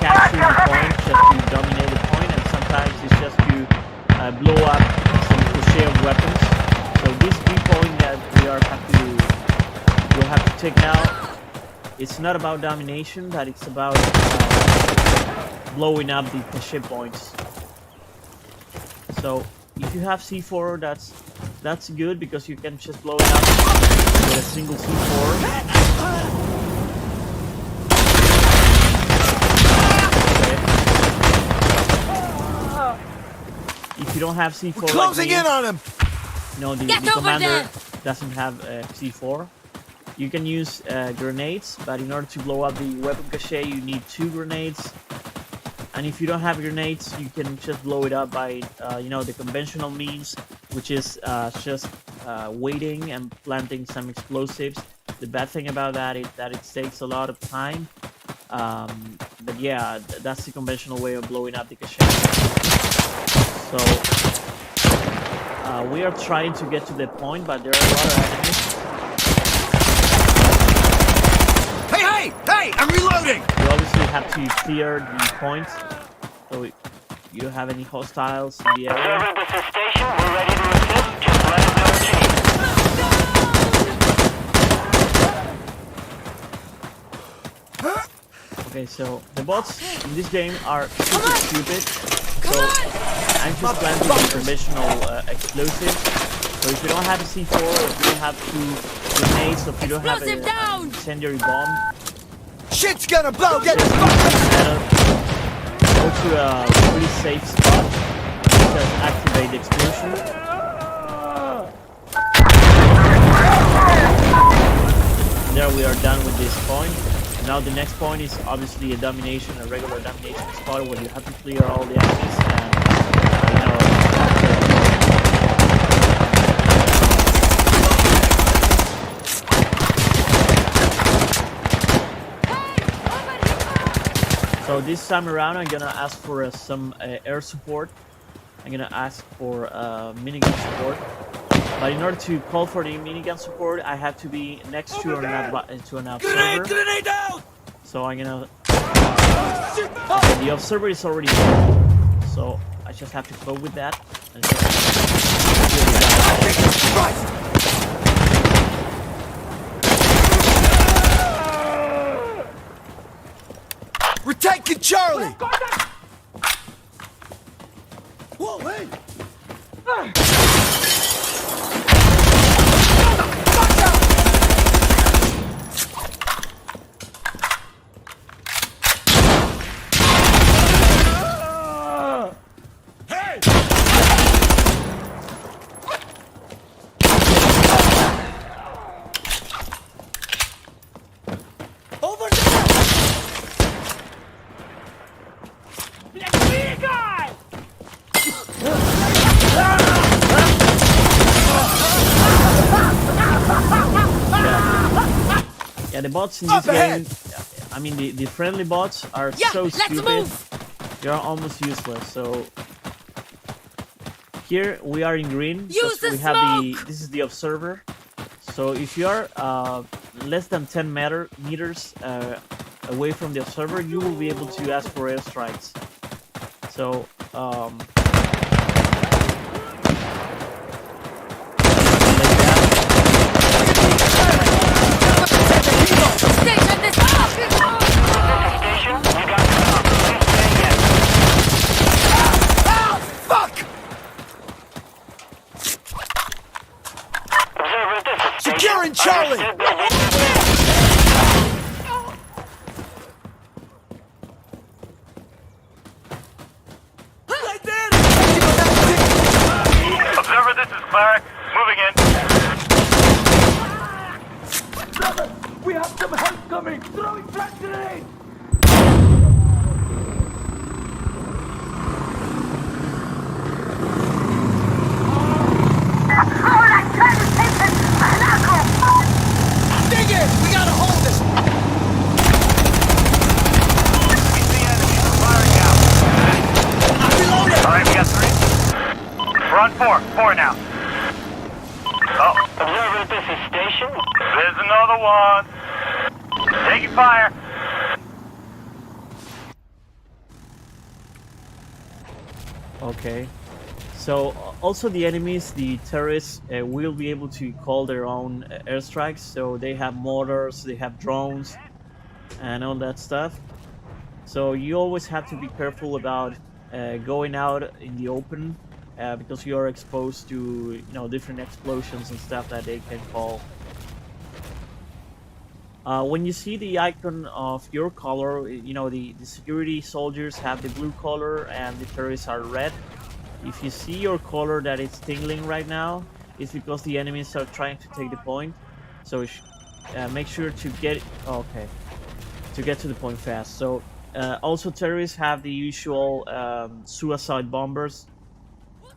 capture the point, just to dominate the point, and sometimes it's just to blow up some crochet of weapons. So this key point that we'll have to take now, it's not about domination, but it's about blowing up the crochet points. So if you have C4, that's good because you can just blow it up with a single C4. Okay. If you don't have C4, We're closing in on him! no, the Get over commander there! doesn't have C4. You can use grenades, but in order to blow up the weapon cache, you need 2 grenades. And if you don't have grenades, you can just blow it up by, the conventional means, which is just waiting and planting some explosives. The bad thing about that is that it takes a lot of time. But yeah, that's the conventional way of blowing up the cache. So we are trying to get to the point, but there are a lot of enemies. Hey! I'm reloading! You obviously have to clear the point, so you don't have any hostiles in the area. Observer, this is station. We're ready to assist. Just let us know what you need. Okay, so the bots in this game are super stupid. So I'm just planting the conventional explosives. So if you don't have a C4, or if you don't have 2 grenades, or if you don't have an incendiary bomb, Shit's gonna blow! Get the go to a really safe spot. Just activate the explosion. There we are done with this point. Now the next point is obviously a regular domination spot where you have to clear all the enemies and So this time around, I'm gonna ask for some air support. I'm gonna ask for minigun support. But in order to call for the minigun support, I have to be next to an observer. Grenade out! So I'm gonna. The observer is already there, so I just have to cope with that. And We're taking Charlie! Whoa, hey! Yeah, the bots in this game, I mean the friendly bots are so stupid. They are almost useless, so Here we are in green Use because the we have smoke! this is the observer. So if you are less than 10 meters away from the observer, you will be able to ask for airstrikes. So Station this up! Station, you got cover. Please stay in. Ah! Fuck! Observer, this is station. Securing Charlie! Understood. Right there! Observer, this is Cleric. Moving in. We have some help coming! Throwing flash grenade! Dig it! We gotta hold it! We see enemies. We're firing now. Reloaded! All right, we got 3. We're on 4. 4 now. Oh. Observer, this is station. There's another one. Taking fire. okay. So also the enemies, the terrorists, will be able to call their own airstrikes. So they have mortars, they have drones, and all that stuff. So you always have to be careful about going out in the open because you are exposed to different explosions and stuff that they can call. When you see the icon of your color, the security soldiers have the blue color and the terrorists are red. If you see your color that is tingling right now, it's because the enemies are trying to take the point. So make sure to get to the point fast. So also terrorists have the usual suicide bombers.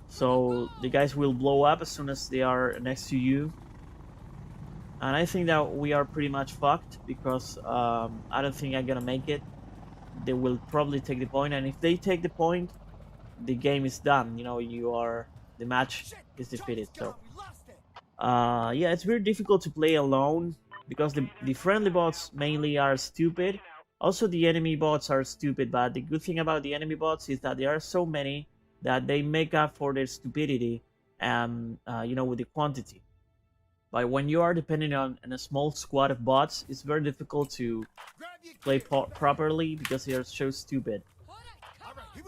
So the guys will blow up as soon as they are next to you. And I think that we are pretty much fucked because I don't think I'm gonna make it. They will probably take the point, and if they take the point, the game is done. The match is defeated. So yeah, it's very difficult to play alone because the friendly bots mainly are stupid. Also the enemy bots are stupid, but the good thing about the enemy bots is that there are so many that they make up for their stupidity and with the quantity. But when you are depending on a small squad of bots, it's very difficult to play properly because they are so stupid.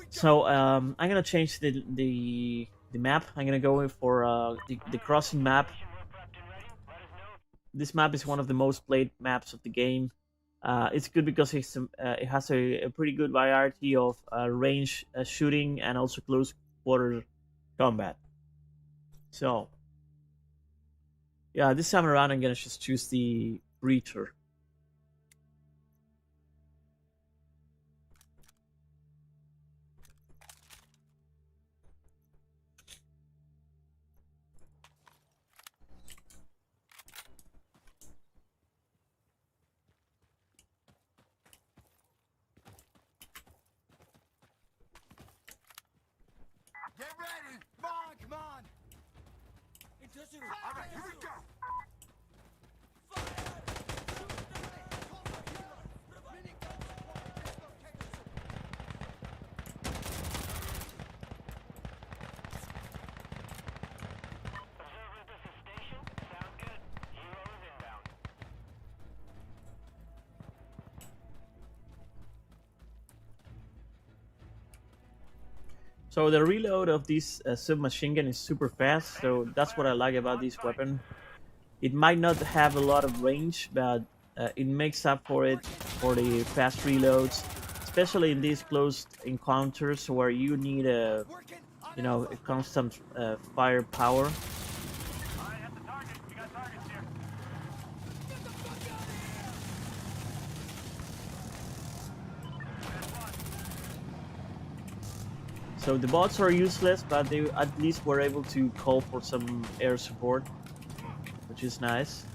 So I'm gonna change the map. I'm gonna go in for the crossing map. This map is one of the most played maps of the game. It's good because it has a pretty good variety of range shooting and also close quarter combat. So yeah, this time around I'm gonna just choose the Breacher. Get ready! Come on, come on! All right, here we go! Observer, this is station. Sound good. Hero is inbound. So the reload of this submachine gun is super fast, so that's what I like about this weapon. It might not have a lot of range, but it makes up for it for the fast reloads, especially in these close encounters where you need a constant firepower. Alright, at the target. We got targets here. So the bots are useless, but they at least were able to call for some air support, which is nice.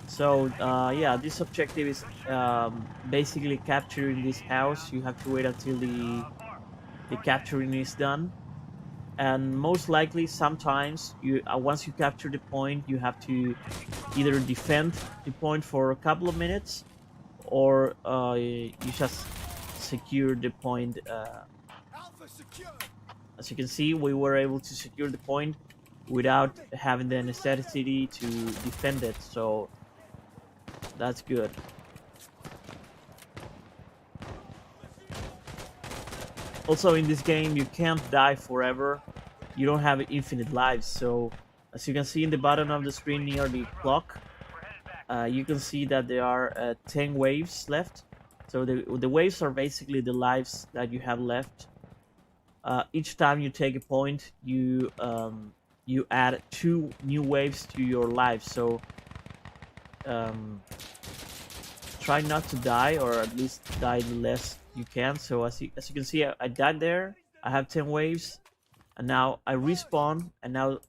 So yeah, this objective is basically capturing this house. You have to wait until the capturing is done. and most likely sometimes you once you capture the point, you have to either defend the point for a couple of minutes, or you just secure the point. As you can see, we were able to secure the point without having the necessity to defend it, so that's good. Also, in this game, you can't die forever. You don't have infinite lives, so as you can see in the bottom of the screen near the clock, you can see that there are 10 waves left. So the waves are basically the lives that you have left. Each time you take a point, you add 2 new waves to your lives. So try not to die, or at least die the less you can. So as you can see, I died there. I have 10 waves, and now I respawn, and now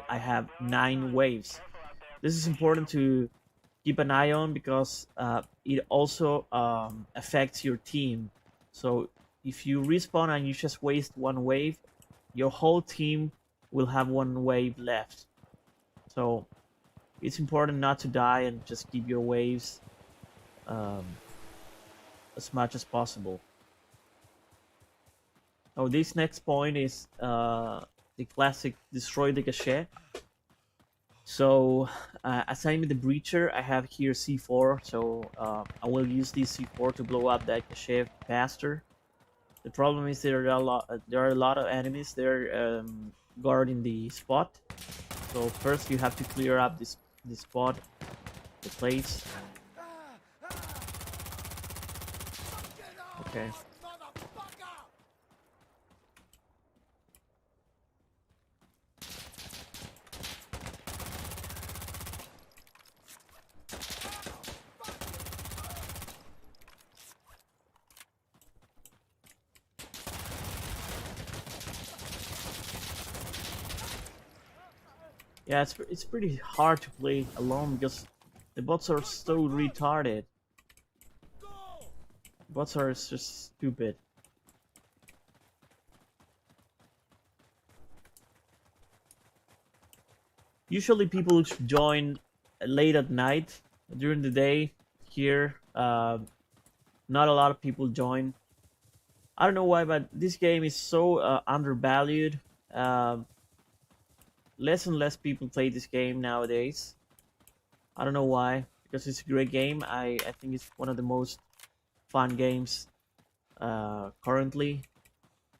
I have 9 waves. This is important to keep an eye on because it also affects your team. So if you respawn and you just waste 1 wave, your whole team will have 1 wave left. So it's important not to die and just keep your waves as much as possible. Oh, this next point is the classic destroy the cache. So as I'm the breacher, I have here C4, so I will use this C4 to blow up that cache faster. The problem is there are a lot of enemies there guarding the spot. So first you have to clear up this spot, the place. Okay. Yeah, it's pretty hard to play alone because the bots are so retarded. Bots are just stupid. Usually people join late at night. During the day here, not a lot of people join. I don't know why, but this game is so undervalued. Less and less people play this game nowadays. I don't know why, because it's a great game. I think it's one of the most fun games currently.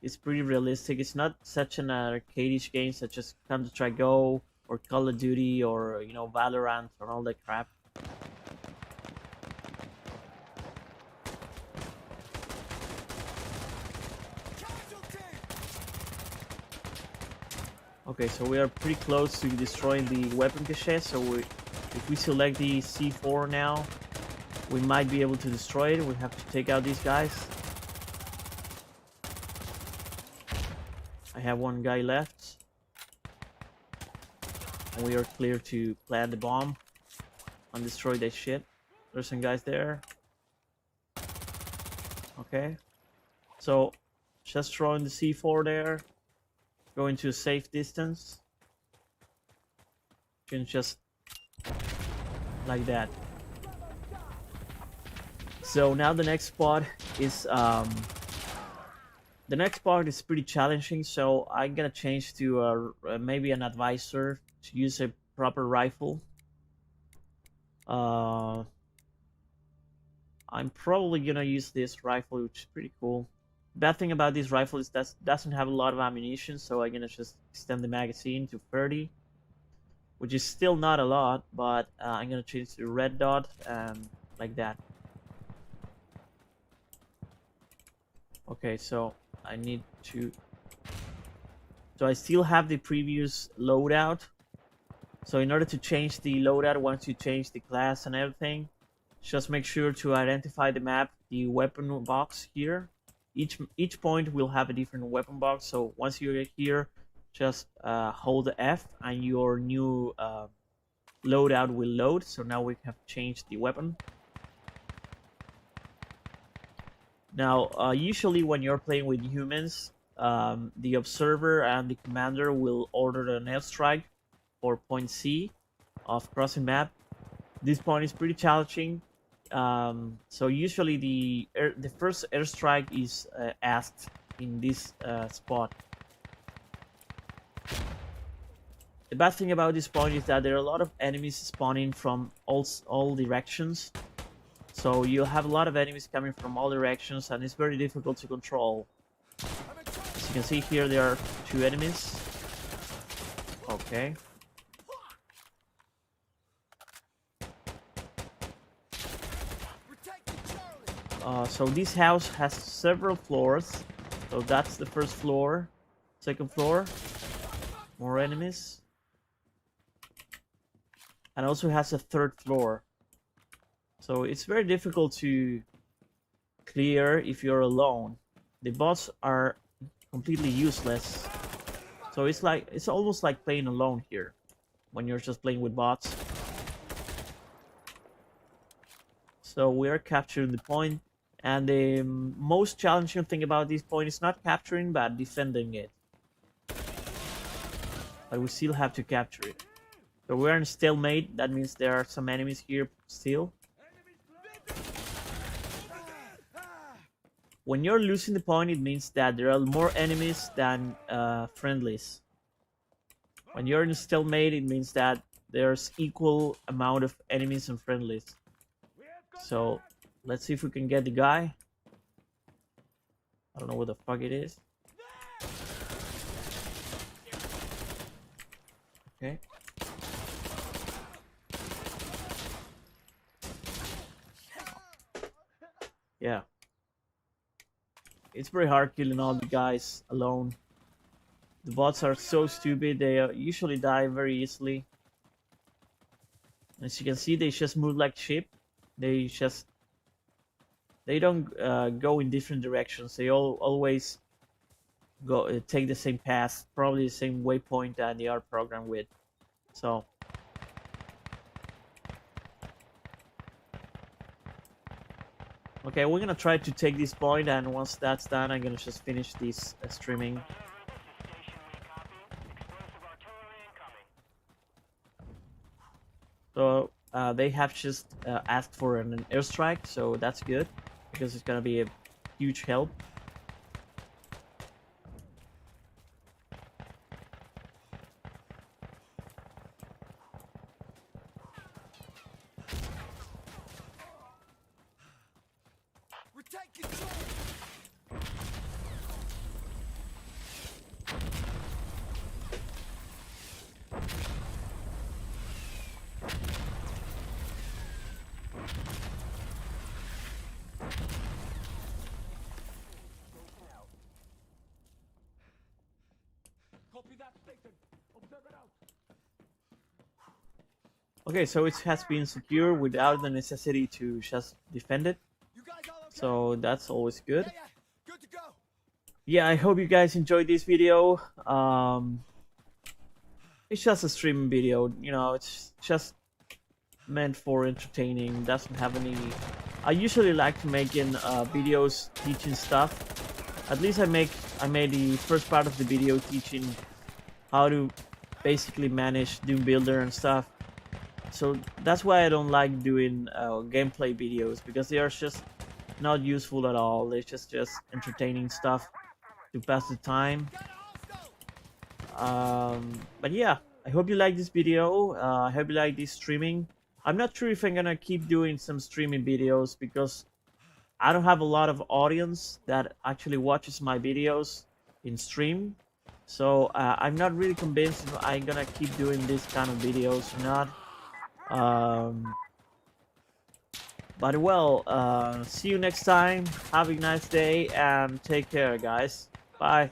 It's pretty realistic. It's not such an arcade-ish game such as Counter-Strike Go or Call of Duty or Valorant or all that crap. Okay, so we are pretty close to destroying the weapon cache. So if we select the C4 now, we might be able to destroy it. We have to take out these guys. I have 1 guy left. And we are clear to plant the bomb and destroy that shit. There's some guys there. Okay. So, just throwing the C4 there. Go into a safe distance. You can just like that. So now the next spot is pretty challenging. So I'm gonna change to maybe an advisor to use a proper rifle. I'm probably gonna use this rifle, which is pretty cool. Bad thing about this rifle is that it doesn't have a lot of ammunition, so I'm gonna just extend the magazine to 30, which is still not a lot, but I'm gonna change to red dot and like that. Okay, so I need to. So I still have the previous loadout. So in order to change the loadout, once you change the class and everything, just make sure to identify the map, the weapon box here. Each point will have a different weapon box. So once you're here, just hold F and your new loadout will load. So now we have changed the weapon. Now, usually when you're playing with humans, the observer and the commander will order an airstrike for point C of crossing map. This point is pretty challenging. So usually the first airstrike is asked in this spot. The bad thing about this point is that there are a lot of enemies spawning from all directions. So you'll have a lot of enemies coming from all directions, and it's very difficult to control. As you can see here, there are 2 enemies. Okay. So this house has several floors. So that's the first floor. Second floor. More enemies. And also has a third floor. So it's very difficult to clear if you're alone. The bots are completely useless. So it's almost like playing alone here when you're just playing with bots. So we are capturing the point, and the most challenging thing about this point is not capturing but defending it. But we still have to capture it. So we're in stalemate. That means there are some enemies here still. When you're losing the point, it means that there are more enemies than friendlies. When you're in stalemate, it means that there's equal amount of enemies and friendlies. So let's see if we can get the guy. I don't know what the fuck it is. Okay. Yeah. It's very hard killing all the guys alone. The bots are so stupid, they usually die very easily. As you can see, they just move like sheep. They don't go in different directions. They always go take the same path, probably the same waypoint that they are programmed with. So okay, we're gonna try to take this point, and once that's done, I'm gonna just finish this streaming. So they have just asked for an airstrike, so that's good because it's gonna be a huge help. Okay, so it has been secure without the necessity to just defend it. So that's always good. Yeah, I hope you guys enjoyed this video. It's just a streaming video, you know, it's just meant for entertaining, doesn't have any... I usually like to make videos teaching stuff. At least I made the first part of the video teaching how to basically manage Doom Builder and stuff. So that's why I don't like doing gameplay videos, because they are just not useful at all. They're just entertaining stuff to pass the time. But yeah, I hope you like this video. I hope you like this streaming. I'm not sure if I'm gonna keep doing some streaming videos, because I don't have a lot of audience that actually watches my videos in stream. So I'm not really convinced if I'm gonna keep doing this kind of videos or not. But well, see you next time. Have a nice day and take care, guys. Bye.